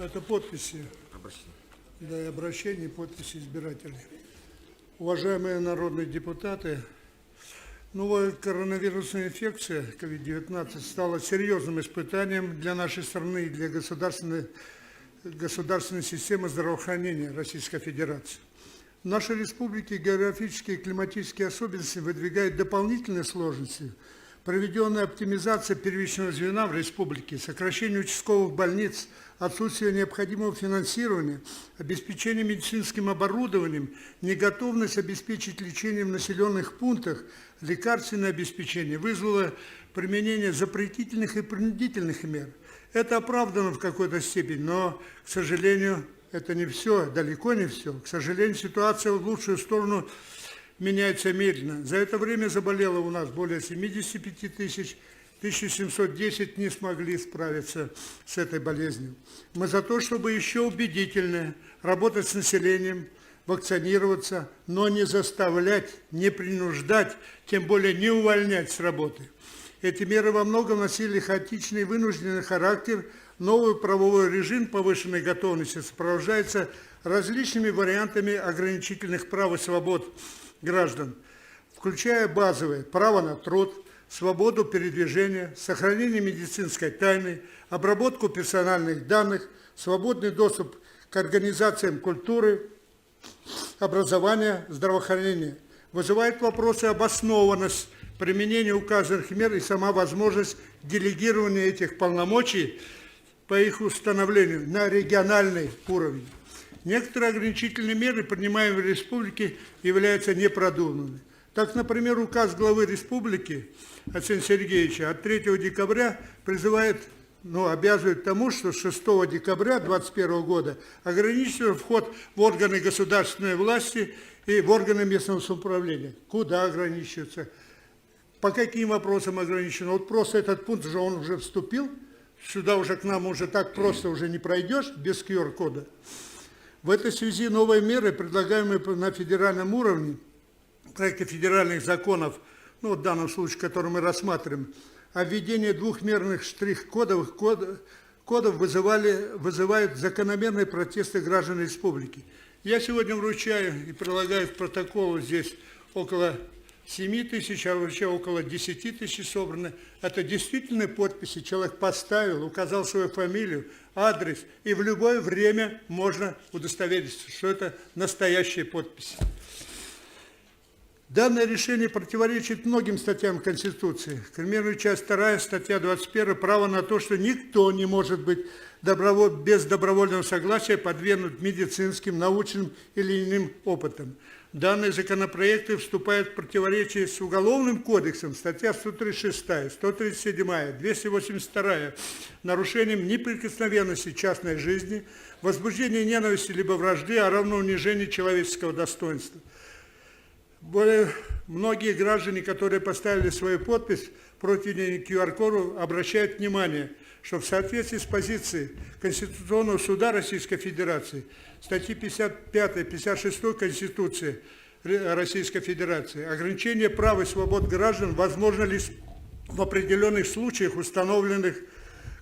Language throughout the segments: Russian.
Это подписи, да, и обращения, подписи избирателей. Уважаемые народные депутаты, новая коронавирусная инфекция COVID-19 стала серьезным испытанием для нашей страны и для государственной системы здравоохранения Российской Федерации. В нашей республике географические и климатические особенности выдвигают дополнительные сложности. Проведенная оптимизация первичного звена в республике, сокращение участковых больниц, отсутствие необходимого финансирования, обеспечение медицинским оборудованием, неготовность обеспечить лечение в населенных пунктах, лекарственное обеспечение вызвало применение запретительных и принудительных мер. Это оправдано в какой-то степени, но, к сожалению, это не все, далеко не все. К сожалению, ситуация в лучшую сторону меняется медленно. За это время заболело у нас более 75 тысяч, 1710 не смогли справиться с этой болезнью. Мы за то, чтобы еще убедительно работать с населением, вакцинироваться, но не заставлять, не принуждать, тем более не увольнять с работы. Эти меры во многом носили хаотичный и вынужденный характер. Новый правовой режим повышенной готовности сопровождается различными вариантами ограничительных прав и свобод граждан, включая базовые право на труд, свободу передвижения, сохранение медицинской тайны, обработку персональных данных, свободный доступ к организациям культуры, образования, здравоохранения. Вызывает вопросы обоснованность применения указанных мер и сама возможность делегирования этих полномочий по их установлению на региональный уровень. Некоторые ограничительные меры, принимаемые в республике, являются непродуманными. Так, например, указ главы республики Арсения Сергеевича от 3 декабря призывает, обязывает к тому, что с 6 декабря 2021 года ограничивается вход в органы государственной власти и в органы местного самоуправления. Куда ограничивается? По каким вопросам ограничено? Вот просто этот пункт же он уже вступил, сюда уже к нам уже так просто уже не пройдешь без QR-кода. В этой связи новые меры, предлагаемые на федеральном уровне, проекты федеральных законов, в данном случае, который мы рассматриваем, о введении двухмерных штрих-кодов вызывают закономерные протесты граждан республики. Я сегодня вручаю и прилагаю к протоколу здесь около 7 тысяч, а вообще около 10 тысяч собраны. Это действительно подписи. Человек поставил, указал свою фамилию, адрес, и в любое время можно удостовериться, что это настоящие подписи. Данное решение противоречит многим статьям Конституции. К примеру, часть 2, статья 21, право на то, что никто не может быть без добровольного согласия подвергнут медицинским, научным или иным опытам. Данные законопроекты вступают в противоречие с Уголовным кодексом, статья 136, 137, 282, нарушением неприкосновенности частной жизни, возбуждение ненависти либо вражды, а равно унижение человеческого достоинства. Многие граждане, которые поставили свою подпись против QR-кода, обращают внимание, что в соответствии с позицией Конституционного суда Российской Федерации, статьи 55-56 Конституции Российской Федерации, ограничение прав и свобод граждан возможно лишь в определенных случаях, установленных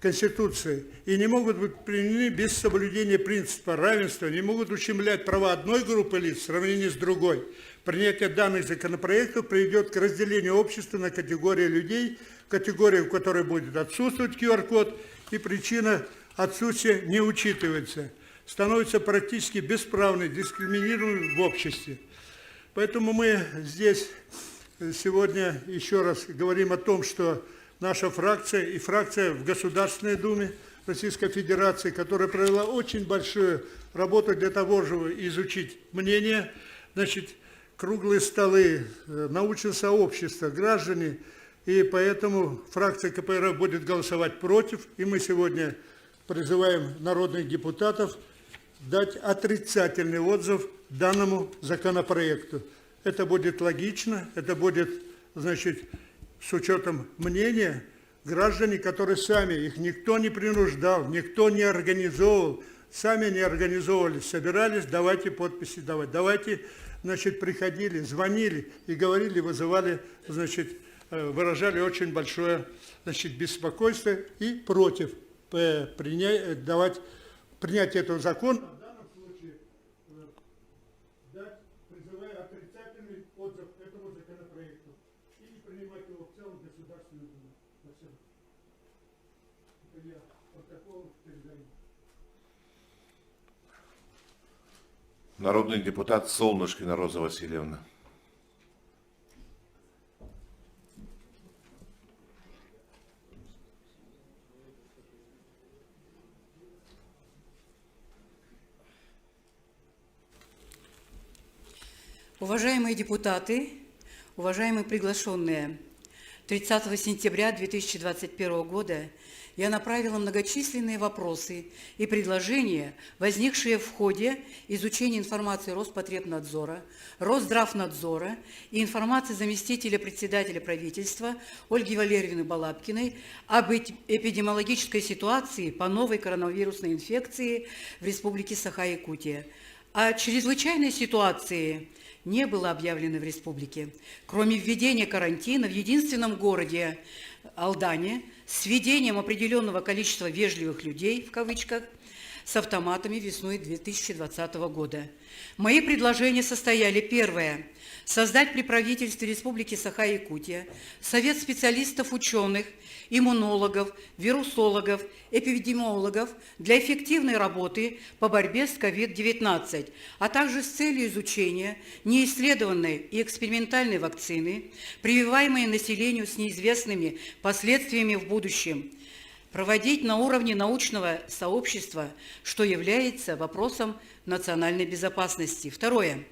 Конституцией, и не могут быть применены без соблюдения принципа равенства, не могут ущемлять права одной группы лиц в сравнении с другой. Принятие данных законопроектов приведет к разделению общества на категории людей, категорию, в которой будет отсутствовать QR-код, и причина отсутствия не учитывается. Становится практически бесправной, дискриминируемой в обществе. Поэтому мы здесь сегодня еще раз говорим о том, что наша фракция и фракция в Государственной Думе Российской Федерации, которая провела очень большую работу для того, чтобы изучить мнение, круглые столы, научное сообщество, граждане, и поэтому фракция КПРФ будет голосовать против, и мы сегодня призываем народных депутатов дать отрицательный отзыв данному законопроекту. Это будет логично, это будет, с учетом мнения граждан, которые сами, их никто не принуждал, никто не организовывал, сами не организовывали, собирались, давайте подписи давать, давайте, приходили, звонили и говорили, вызывали, выражали очень большое, беспокойство и против давать принятия этого закона, в данном случае призывая отрицательный отзыв этому законопроекту и не принимать его в целом Государственную Думу. Спасибо. Это я протокол передаю. Народный депутат Солнышкина Роза Васильевна. Уважаемые депутаты, уважаемые приглашенные, 30 сентября 2021 года я направила многочисленные вопросы и предложения, возникшие в ходе изучения информации Роспотребнадзора, Росздравнадзора и информации заместителя председателя правительства Ольги Валерьевны Балабкиной об эпидемиологической ситуации по новой коронавирусной инфекции в Республике Саха-Якутия. О чрезвычайной ситуации не было объявлено в республике, кроме введения карантина в единственном городе Алдане с введением определенного количества «вежливых людей» в кавычках с автоматами весной 2020 года. Мои предложения состояли: первое – создать при правительстве Республики Саха-Якутия совет специалистов-ученых, иммунологов, вирусологов, эпидемиологов для эффективной работы по борьбе с COVID-19, а также с целью изучения неисследованной и экспериментальной вакцины, прививаемой населению с неизвестными последствиями в будущем, проводить на уровне научного сообщества, что является вопросом национальной безопасности. Второе.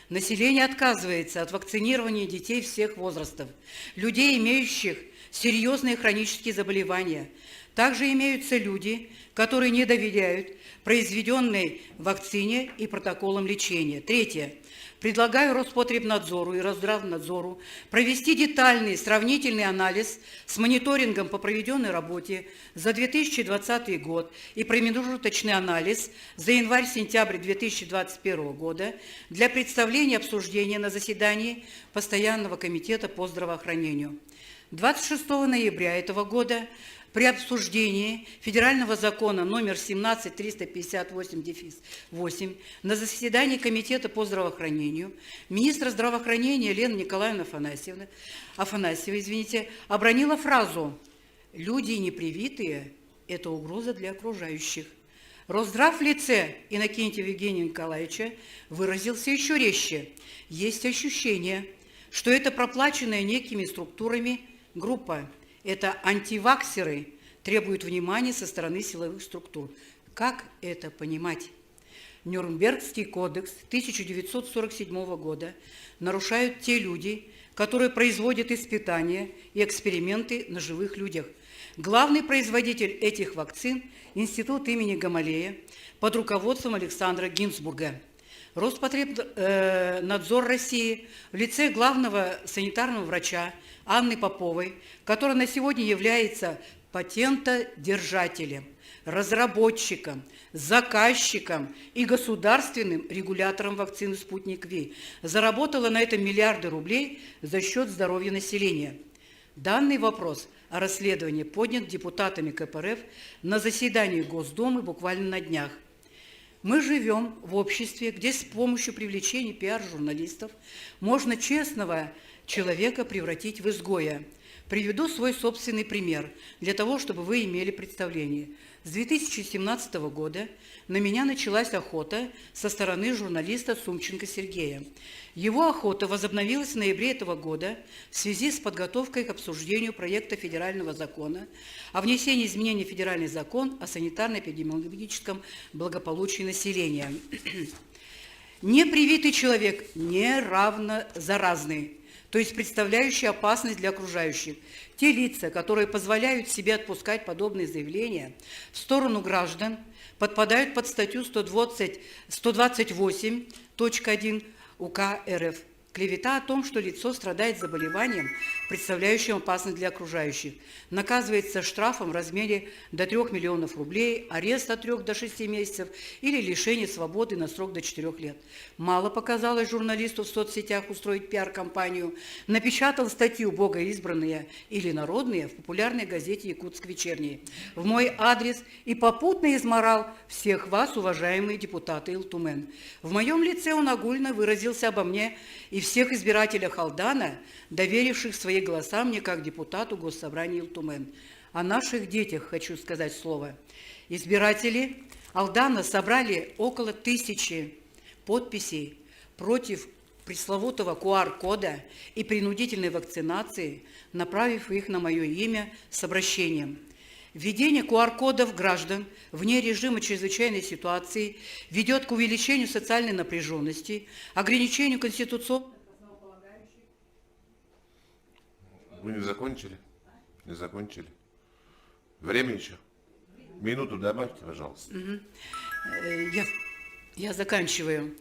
Население отказывается от вакцинирования детей всех возрастов, людей, имеющих серьезные хронические заболевания. Также имеются люди, которые не доверяют произведенной вакцине и протоколам лечения. Третье. Предлагаю Роспотребнадзору и Росздравнадзору провести детальный сравнительный анализ с мониторингом по проведенной работе за 2020 год и промежуточный анализ за январь-сентябрь 2021 года для представления и обсуждения на заседании Постоянного комитета по здравоохранению. 26 ноября этого года при обсуждении федерального закона номер 17358-8 на заседании Комитета по здравоохранению министр здравоохранения Лена Николаевна Афанасьева обронила фразу «Люди непривитые – это угроза для окружающих». Росздрав в лице Иннокентия Евгения Николаевича выразился еще резче. Есть ощущение, что это проплаченная некими структурами группа. Это антиваксеры требуют внимания со стороны силовых структур. Как это понимать? Нюрнбергский кодекс 1947 года нарушают те люди, которые производят испытания и эксперименты на живых людях. Главный производитель этих вакцин – Институт имени Гамалея под руководством Александра Гинзбурга. Роспотребнадзор России в лице главного санитарного врача Анны Поповой, которая на сегодня является патентодержателем, разработчиком, заказчиком и государственным регулятором вакцины «Спутник Ви», заработала на этом миллиарды рублей за счет здоровья населения. Данный вопрос о расследовании поднят депутатами КПРФ на заседании Госдумы буквально на днях. Мы живем в обществе, где с помощью привлечения пиар-журналистов можно честного человека превратить в изгоя. Приведу свой собственный пример, для того, чтобы вы имели представление. С 2017 года на меня началась охота со стороны журналиста Сумченко Сергея. Его охота возобновилась в ноябре этого года в связи с подготовкой к обсуждению проекта федерального закона о внесении изменений в федеральный закон о санитарно-эпидемиологическом благополучии населения. Непривитый человек не равно заразный, то есть представляющий опасность для окружающих. Те лица, которые позволяют себе отпускать подобные заявления в сторону граждан, подпадают под статью 128.1 УК РФ. Клевета о том, что лицо страдает заболеванием, представляющим опасность для окружающих, наказывается штрафом в размере до 3 миллионов рублей, арест от 3 до 6 месяцев или лишение свободы на срок до 4 лет. Мало показалось журналисту в соцсетях устроить пиар-компанию, напечатал статью «Богоизбранные или народные» в популярной газете «Якутск вечерний» в мой адрес и попутно изморал всех вас, уважаемые депутаты Илтумен. В моем лице он огульно выразился обо мне и всех избирателях Алдана, доверивших свои голоса мне как депутату Госсобрания Илтумен. О наших детях хочу сказать слово. Избиратели Алдана собрали около 1000 подписей против пресловутого QR-кода и принудительной вакцинации, направив их на мое имя с обращением. Введение QR-кодов граждан вне режима чрезвычайной ситуации ведет к увеличению социальной напряженности, ограничению конституционных основополагающих. Вы не закончили? Не закончили? Время еще? Минуту добавьте, пожалуйста. Я заканчиваю.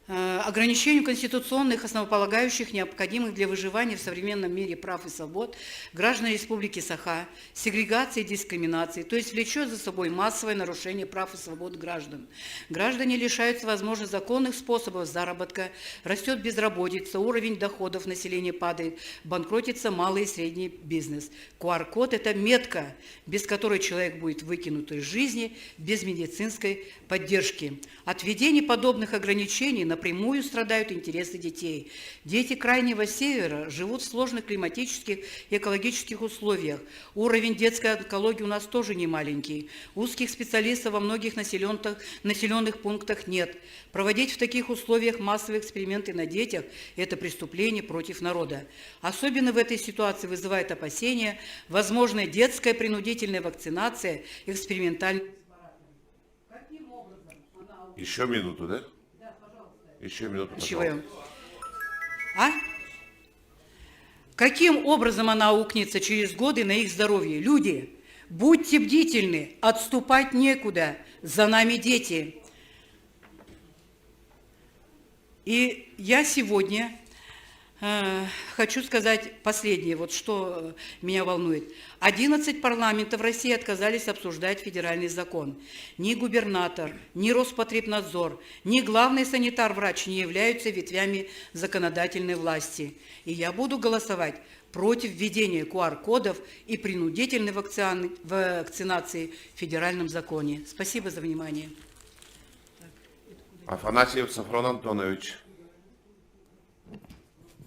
Ограничению конституционных, основополагающих, необходимых для выживания в современном мире прав и свобод граждан Республики Саха, сегрегации и дискриминации, то есть влечет за собой массовое нарушение прав и свобод граждан. Граждане лишаются возможных законных способов заработка, растет безработица, уровень доходов населения падает, банкротится малый и средний бизнес. QR-код – это метка, без которой человек будет выкинут из жизни без медицинской поддержки. От введения подобных ограничений напрямую страдают интересы детей. Дети Крайнего Севера живут в сложных климатических и экологических условиях. Уровень детской онкологии у нас тоже не маленький. Узких специалистов во многих населенных пунктах нет. Проводить в таких условиях массовые эксперименты на детях – это преступление против народа. Особенно в этой ситуации вызывает опасения возможная детская принудительная вакцинация экспериментальных. Еще минуту, да? Еще минуту, пожалуйста. Каким образом она аукнется через годы на их здоровье? Люди, будьте бдительны, отступать некуда, за нами дети. И я сегодня хочу сказать последнее, вот что меня волнует. 11 парламентов России отказались обсуждать федеральный закон. Ни губернатор, ни Роспотребнадзор, ни главный санитар-врач не являются ветвями законодательной власти. И я буду голосовать против введения QR-кодов и принудительной вакцинации в федеральном законе. Спасибо за внимание. Афанасьев Сафрон Антонович.